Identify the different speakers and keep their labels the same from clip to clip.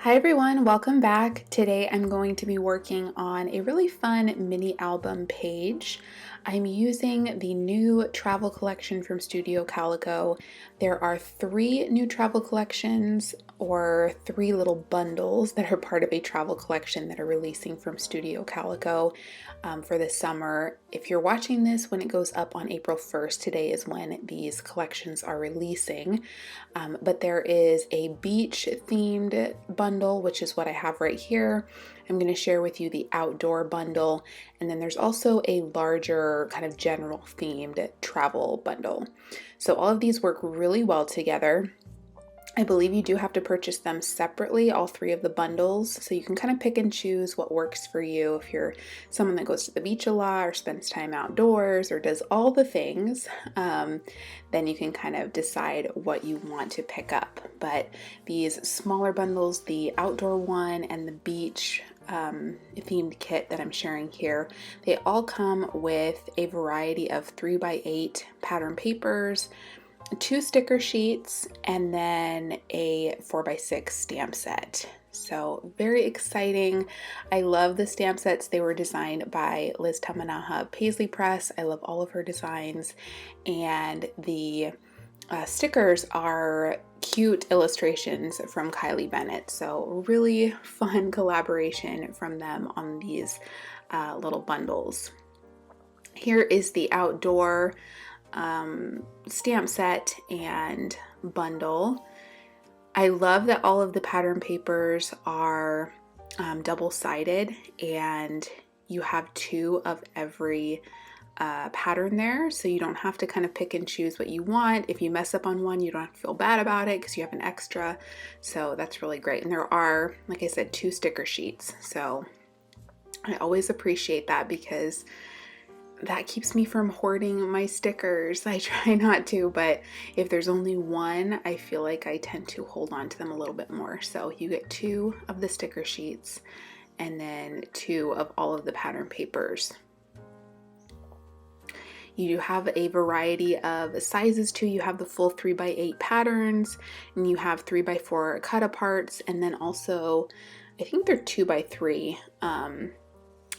Speaker 1: Hi everyone, welcome back. Today I'm going to be working on a really fun mini album page. I'm using the new travel collection from Studio Calico. There are three new travel collections or three little bundles that are part of a travel collection that are releasing from Studio Calico for the summer. If you're watching this when it goes up on April 1st, today is when these collections are releasing. But there is a beach themed bundle, which is what I have right here. I'm going to share with you the outdoor bundle, and then there's also a larger kind of general themed travel bundle. So all of these work really well together. I believe you do have to purchase them separately, all three of the bundles, so you can kind of pick and choose what works for you. If you're someone that goes to the beach a lot or spends time outdoors or does all the things, then you can kind of decide what you want to pick up. But these smaller bundles, the outdoor one and the beach themed kit that I'm sharing here, they all come with a variety of 3x8 pattern papers, two sticker sheets, and then a 4x6 stamp set. So very exciting. I love the stamp sets. They were designed by Liz Tamanaha Paisley Press. I love all of her designs, and the stickers are cute illustrations from Kylie Bennett. So really fun collaboration from them on these little bundles. Here is the outdoor stamp set and bundle. I love that all of the pattern papers are double-sided, and you have two of every pattern there, so you don't have to kind of pick and choose what you want. If you mess up on one, you don't have to feel bad about it because you have an extra. So that's really great. And there are, like I said, two sticker sheets. So I always appreciate that because that keeps me from hoarding my stickers. I try not to, but if there's only one, I feel like I tend to hold on to them a little bit more. So you get two of the sticker sheets and then two of all of the pattern papers. You do have a variety of sizes too. You have the full 3x8 patterns, and you have 3x4 cut aparts, and then also I think they're 2x3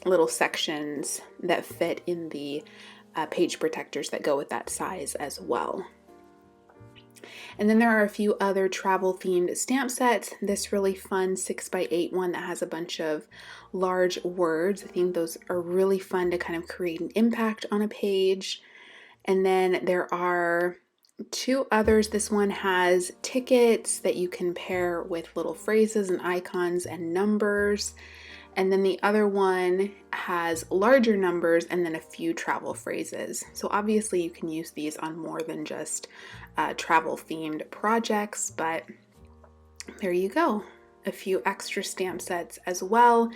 Speaker 1: little sections that fit in the page protectors that go with that size as well. And then there are a few other travel themed stamp sets. This really fun 6x8 one that has a bunch of large words. I think those are really fun to kind of create an impact on a page. And then there are two others. This one has tickets that you can pair with little phrases and icons and numbers. And then the other one has larger numbers and then a few travel phrases. So obviously you can use these on more than just travel themed projects, but there you go. A few extra stamp sets as well.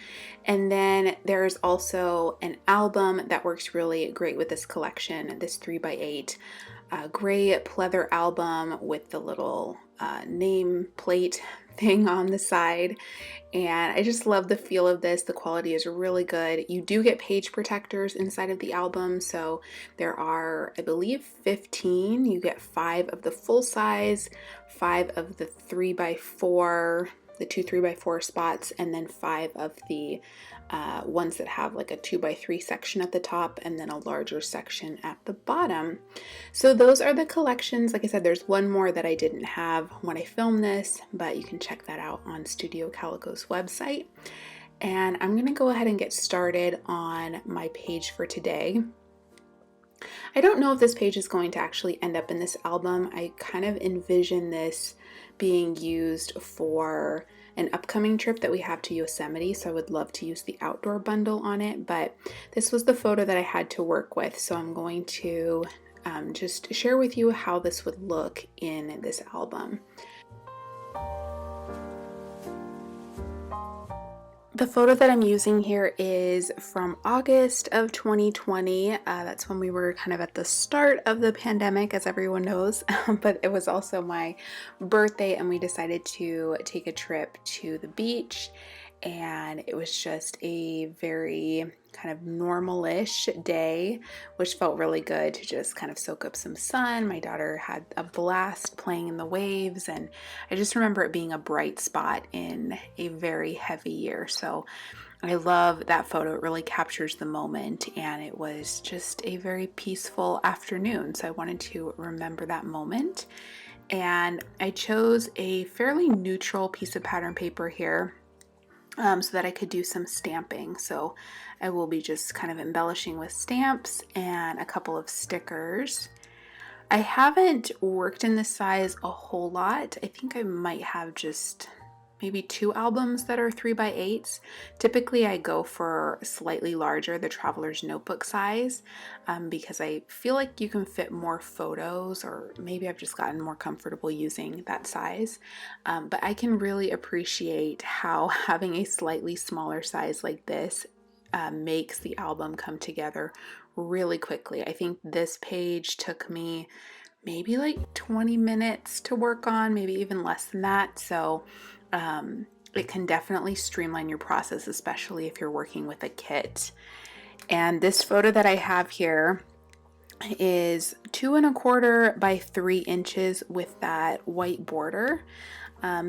Speaker 1: And then there's also an album that works really great with this collection, this 3x8 gray pleather album with the little name plate thing on the side. And I just love the feel of this. The quality is really good. You do get page protectors inside of the album. So there are, I believe, 15. You get 5 of the full size, 5 of the 3x4, the two 3x4 spots, and then 5 of the ones that have like a 2x3 section at the top and then a larger section at the bottom. So those are the collections. Like I said, there's one more that I didn't have when I filmed this, but you can check that out on Studio Calico's website. And I'm going to go ahead and get started on my page for today. I don't know if this page is going to actually end up in this album. I kind of envision this being used for an upcoming trip that we have to Yosemite, so I would love to use the outdoor bundle on it, but this was the photo that I had to work with, so I'm going to just share with you how this would look in this album. The photo that I'm using here is from August of 2020. That's when we were kind of at the start of the pandemic, as everyone knows, but it was also my birthday and we decided to take a trip to the beach. and it was just a very kind of normal-ish day, which felt really good to just kind of soak up some sun. My daughter had a blast playing in the waves, and I just remember it being a bright spot in a very heavy year. So I love that photo. It really captures the moment, and it was just a very peaceful afternoon. So I wanted to remember that moment. And I chose a fairly neutral piece of pattern paper here, so that I could do some stamping. So I will be just kind of embellishing with stamps and a couple of stickers. I haven't worked in this size a whole lot. I think I might have just maybe 2 albums that are 3x8s. Typically I go for slightly larger, the Traveler's Notebook size, because I feel like you can fit more photos, or maybe I've just gotten more comfortable using that size. But I can really appreciate how having a slightly smaller size like this makes the album come together really quickly. I think this page took me maybe like 20 minutes to work on, maybe even less than that. So it can definitely streamline your process, especially if you're working with a kit. And this photo that I have here is 2¼ by 3 inches with that white border.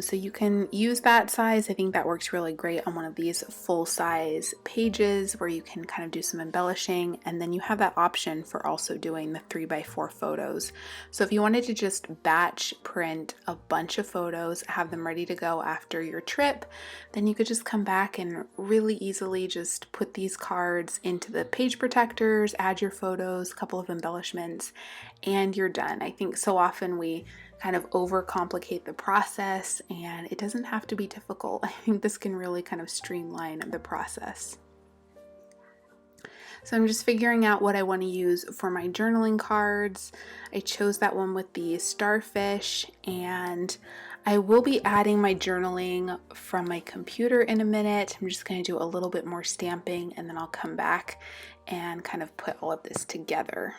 Speaker 1: So you can use that size. I think that works really great on one of these full-size pages where you can kind of do some embellishing, and then you have that option for also doing the 3x4 photos. So if you wanted to just batch print a bunch of photos, have them ready to go after your trip, then you could just come back and really easily just put these cards into the page protectors, add your photos, a couple of embellishments, and you're done. I think so often we kind of overcomplicate the process, and it doesn't have to be difficult. I think this can really kind of streamline the process. So I'm just figuring out what I want to use for my journaling cards. I chose that one with the starfish, and I will be adding my journaling from my computer in a minute. I'm just going to do a little bit more stamping, and then I'll come back and kind of put all of this together.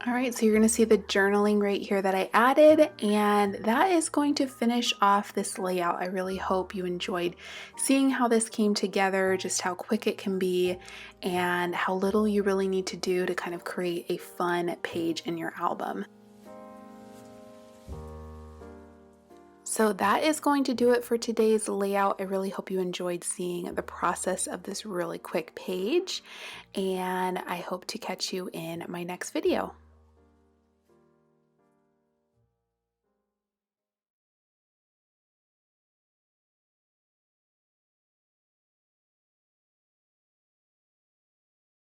Speaker 1: All right, so you're going to see the journaling right here that I added, and that is going to finish off this layout. I really hope you enjoyed seeing how this came together, just how quick it can be, and how little you really need to do to kind of create a fun page in your album. So that is going to do it for today's layout. I really hope you enjoyed seeing the process of this really quick page, and I hope to catch you in my next video.